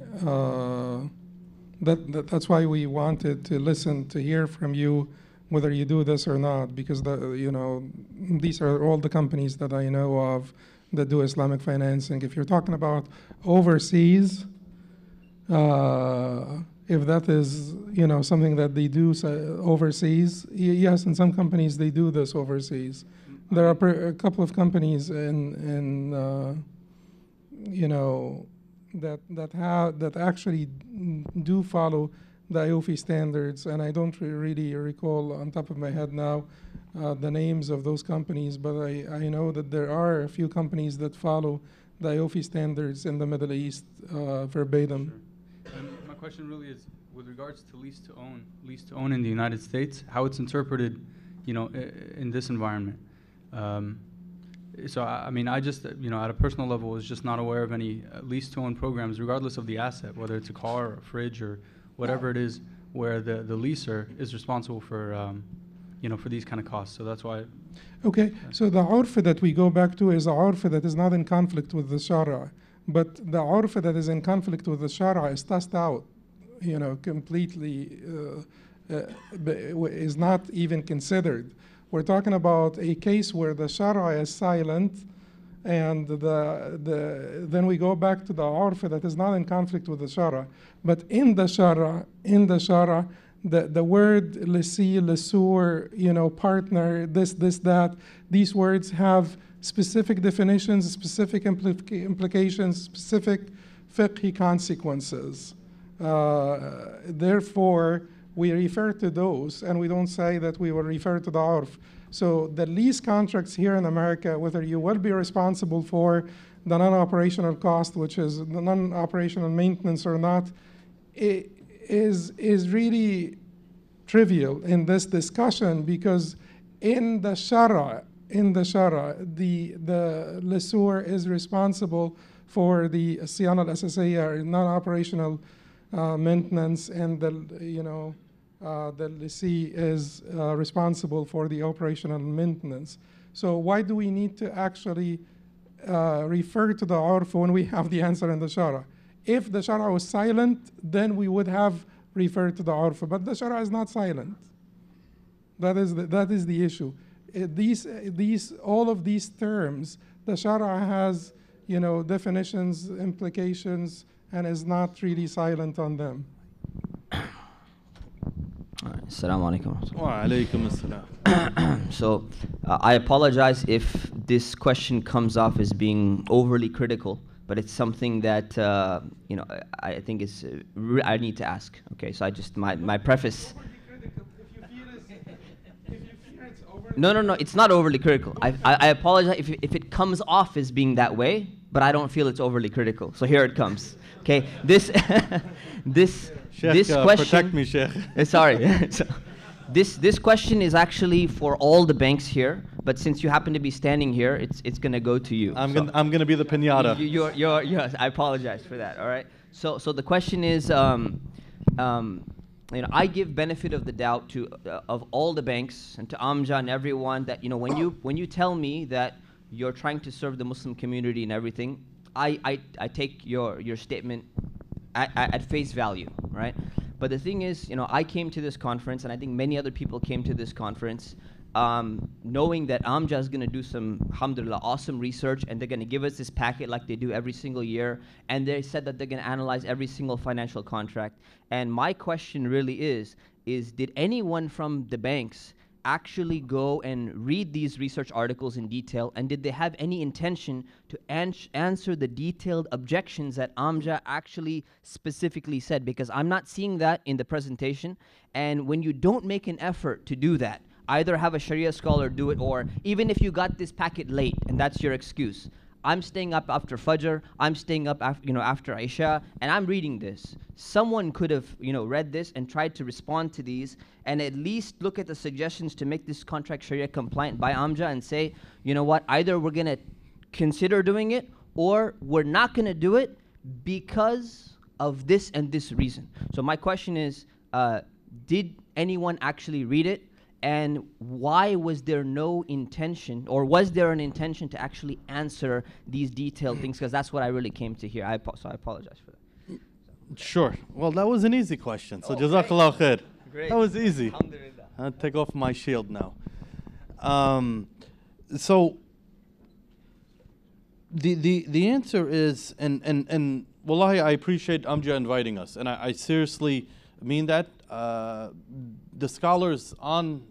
That's why we wanted to listen to hear from you whether you do this or not, because these are all the companies that I know of that do Islamic financing. If you're talking about overseas, if that is something that they do overseas, yes, in some companies they do this overseas. There are a couple of companies that actually do follow the IOFI standards, and I don't really recall on top of my head now the names of those companies, but I know that there are a few companies that follow the IOFI standards in the Middle East verbatim. Sure. And my question really is with regards to lease to own in the United States, how it's interpreted, in this environment. So I just, at a personal level, was just not aware of any lease to own programs, regardless of the asset, whether it's a car or a fridge or whatever it is, where the leaser is responsible for, for these kind of costs. So that's why. Okay, so the urf that we go back to is a urf that is not in conflict with the shara, but the urf that is in conflict with the shara is tossed out, completely, is not even considered. We're talking about a case where the shara is silent, and then we go back to the urf that is not in conflict with the shara. But in the shara, the word lessee, lessor, partner, this, that, these words have specific definitions, specific implications, specific fiqhi consequences. Therefore, we refer to those, and we don't say that we will refer to the urf. So the lease contracts here in America, whether you will be responsible for the non-operational cost, which is the non-operational maintenance or not, is really trivial in this discussion, because in the Shara, the lessor is responsible for the Siyana al-Asasiyya, non-operational maintenance, and the lessee is responsible for the operational maintenance. So why do we need to actually refer to the urf when we have the answer in the Shara? If the Shara was silent, then we would have referred to the urf, but the Shara is not silent. That is the issue. All of these terms, the Shara has, definitions, implications, and is not really silent on them. Assalamu alaikum. Wa alaikum assalam. So I apologize if this question comes off as being overly critical, but it's something that I think is I need to ask. Okay, so I just my preface. No, it's not overly critical. I apologize if it comes off as being that way, but I don't feel it's overly critical. So here it comes. Okay, this Shaykh, question. Protect me, Shaykh. Sorry. This question is actually for all the banks here, but since you happen to be standing here, it's gonna go to you. I'm gonna be the pinata. Yes, I apologize for that. All right. So the question is, I give benefit of the doubt to of all the banks and to Amja and everyone that when you tell me that you're trying to serve the Muslim community and everything, I take your statement at face value, right? But the thing is, I came to this conference, and I think many other people came to this conference, knowing that Amja is going to do some, alhamdulillah, awesome research, and they're going to give us this packet like they do every single year, and they said that they're going to analyze every single financial contract. And my question really is did anyone from the banks actually go and read these research articles in detail, and did they have any intention to answer the detailed objections that Amja actually specifically said? Because I'm not seeing that in the presentation, and when you don't make an effort to do that, either have a Sharia scholar do it, or even if you got this packet late and that's your excuse, I'm staying up after Fajr, I'm staying up after Isha, and I'm reading this. Someone could have read this and tried to respond to these, and at least look at the suggestions to make this contract Sharia compliant by Amja and say, either we're going to consider doing it, or we're not going to do it because of this and this reason. So my question is, did anyone actually read it? And why was there no intention, or was there an intention to actually answer these detailed things? Because that's what I really came to hear. So I apologize for that. Sure. Well, that was an easy question. So Jazakallah khair. Great. That was easy. Alhamdulillah. I'll take off my shield now. So the answer is, and wallahi, I appreciate Amja inviting us, and I seriously mean that. The scholars on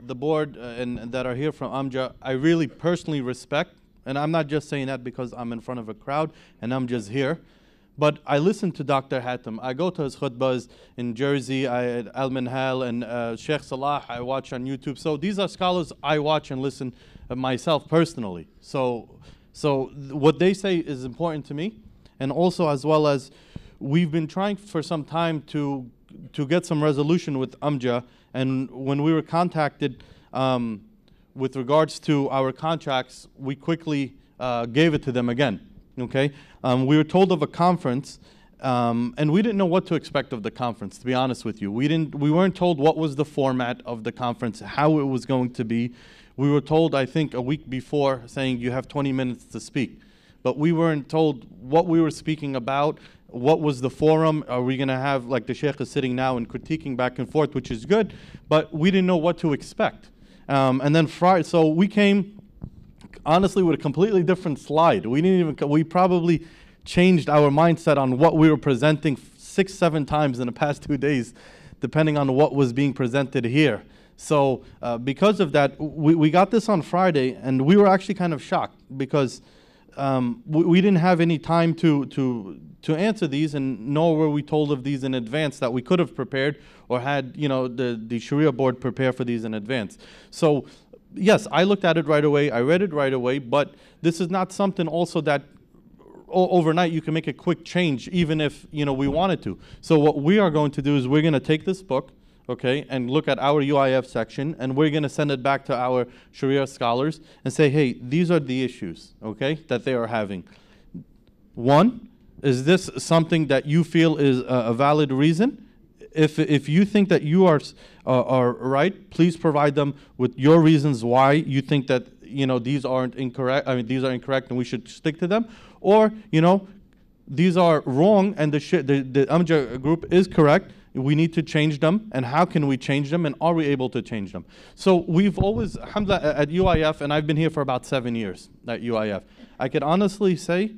the board and that are here from Amja, I really personally respect, and I'm not just saying that because I'm in front of a crowd and I'm just here, but I listen to Dr. Hatem. I go to his khutbahs in Jersey, Al Minhal, and Sheikh Salah I watch on YouTube. So these are scholars I watch and listen myself personally. So what they say is important to me, and also as well as we've been trying for some time to get some resolution with Amja, and when we were contacted with regards to our contracts, we quickly gave it to them again. Okay, we were told of a conference, and we didn't know what to expect of the conference. To be honest with you, we weren't told what was the format of the conference, how it was going to be. We were told, I think, a week before, saying you have 20 minutes to speak, but we weren't told what we were speaking about. What was the forum? Are we going to have, like the Shaykh is sitting now and critiquing back and forth, which is good, but we didn't know what to expect. And then Friday, so we came, honestly, with a completely different slide. We probably changed our mindset on what we were presenting 6-7 times in the past 2 days, depending on what was being presented here. So because of that, we got this on Friday, and we were actually kind of shocked because we didn't have any time to answer these, and nor were we told of these in advance that we could have prepared or had the Sharia board prepare for these in advance. So yes, I looked at it right away, I read it right away, but this is not something also that overnight you can make a quick change, even if we wanted to. So what we are going to do is we're going to take this book, okay, and look at our UIF section, and we're going to send it back to our Sharia scholars and say, hey, these are the issues, okay, that they are having. One, is this something that you feel is a valid reason? If you think that you are right, please provide them with your reasons why you think that these aren't incorrect. I mean, these are incorrect, and we should stick to them. Or these are wrong, and the Amja group is correct. We need to change them, and how can we change them, and are we able to change them? So we've always, alhamdulillah, at UIF, and I've been here for about 7 years at UIF, I can honestly say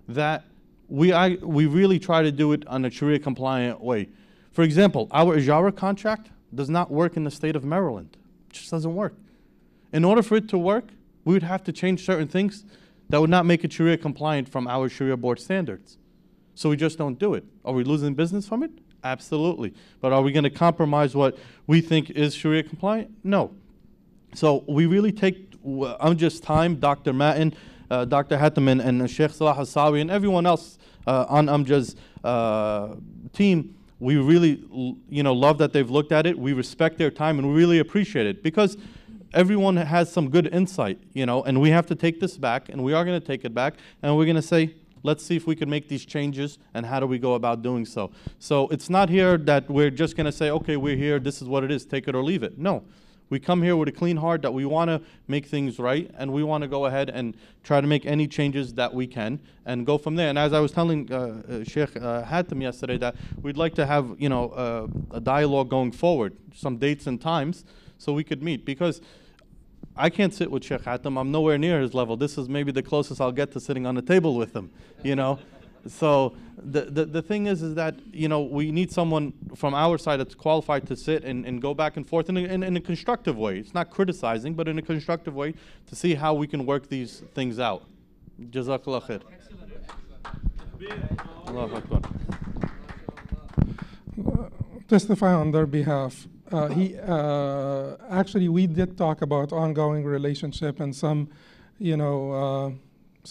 that we really try to do it on a Sharia compliant way. For example, our Ijarah contract does not work in the state of Maryland. It just doesn't work. In order for it to work, we would have to change certain things that would not make it Sharia compliant from our Sharia board standards. So we just don't do it. Are we losing business from it? Absolutely. But are we going to compromise what we think is Sharia compliant? No. So we really take Amja's time, Dr. Matin, Dr. Hatem, and Shaykh Salah Al-Sawi, and everyone else on Amja's team. We really love that they've looked at it. We respect their time, and we really appreciate it, because everyone has some good insight, and we have to take this back, and we are going to take it back, and we're going to say, let's see if we can make these changes, and how do we go about doing so. So it's not here that we're just going to say, okay, we're here, this is what it is, take it or leave it. No. We come here with a clean heart that we want to make things right, and we want to go ahead and try to make any changes that we can and go from there. And as I was telling Shaykh Hatem yesterday, that we'd like to have a dialogue going forward, some dates and times, so we could meet. Because I can't sit with Shaykh Hatem. I'm nowhere near his level. This is maybe the closest I'll get to sitting on a table with him, So the thing is that we need someone from our side that's qualified to sit and go back and forth in a constructive way. It's not criticizing, but in a constructive way to see how we can work these things out. Jazakallah khair. Allahu Akbar. Testify on their behalf. Actually, we did talk about ongoing relationship and some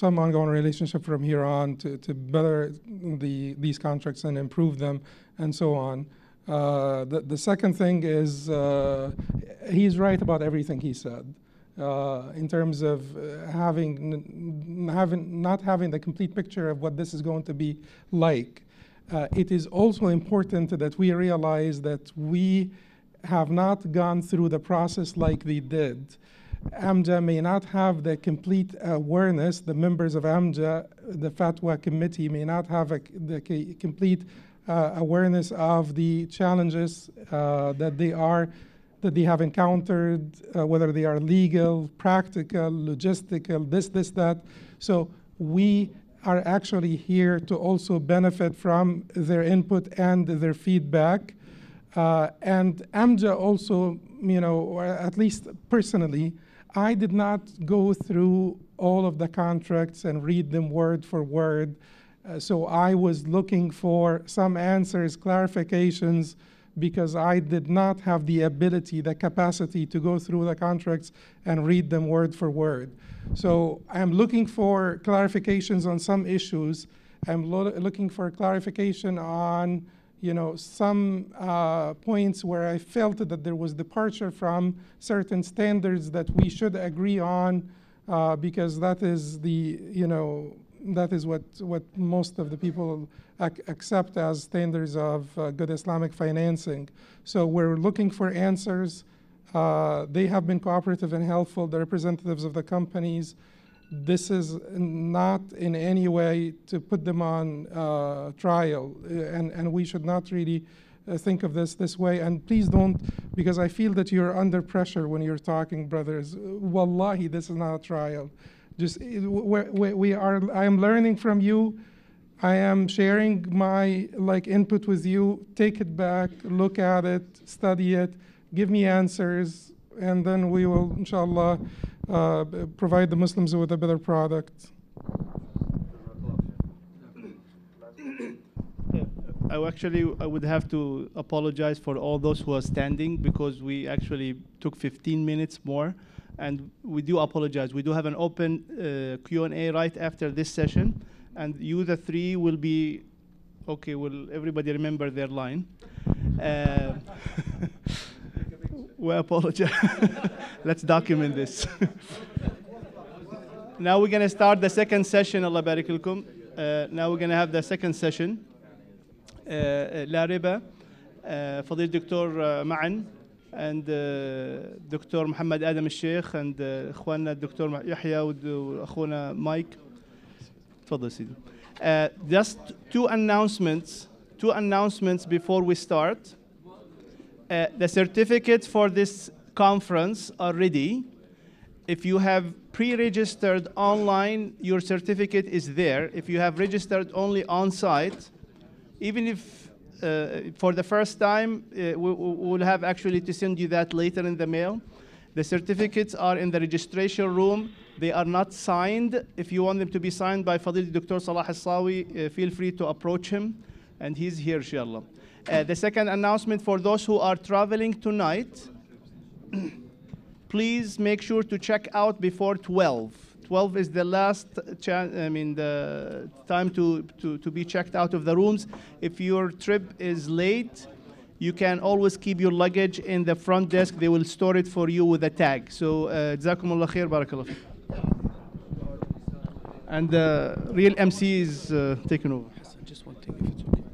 ongoing relationship from here on to better these contracts and improve them and so on. The second thing is he's right about everything he said in terms of not having the complete picture of what this is going to be like. It is also important that we realize that we have not gone through the process like they did. Amja may not have the complete awareness, the members of Amja, the Fatwa committee may not have the complete awareness of the challenges that they have encountered, whether they are legal, practical, logistical, this, that. So we are actually here to also benefit from their input and their feedback. And Amja also, or at least personally, I did not go through all of the contracts and read them word for word. So I was looking for some answers, clarifications, because I did not have the ability, the capacity to go through the contracts and read them word for word. So I'm looking for clarifications on some issues. I'm looking for clarification on some points where I felt that there was departure from certain standards that we should agree on, because that is that is what most of the people accept as standards of good Islamic financing. So we're looking for answers. They have been cooperative and helpful, the representatives of the companies. This is not in any way to put them on trial, and we should not really think of this way. And please don't, because I feel that you're under pressure when you're talking, brothers. Wallahi, this is not a trial. Just I am learning from you. I am sharing my input with you. Take it back, look at it, study it, give me answers, and then we will, inshallah, provide the Muslims with a better product. I would have to apologize for all those who are standing, because we actually took 15 minutes more And we do apologize. We do have an open Q&A right after this session. And you, the three, will be, okay, will everybody remember their line? We apologize. Let's document this. Now we're going to start the second session, Allah barik lakum. Now we're going to have the second session. لا ربا فضيل دكتور معن and دكتور محمد آدم الشيخ and إخواننا الدكتور يحيى وأخونا مايك. تفضل سيدي. Just two announcements before we start. The certificates for this conference are ready. If you have pre-registered online, your certificate is there. If you have registered only on-site, even if for the first time, we'll have actually to send you that later in the mail. The certificates are in the registration room. They are not signed. If you want them to be signed by Fadil Dr. Salah Al-Sawi, feel free to approach him, and he's here, inshallah. The second announcement for those who are traveling tonight, please make sure to check out before 12. 12 is the last the time to be checked out of the rooms. If your trip is late, you can always keep your luggage in the front desk. They will store it for you with a tag. So, Jazakumullah khair, barakallah. And the real MC is taking over. Just one thing, if it's okay.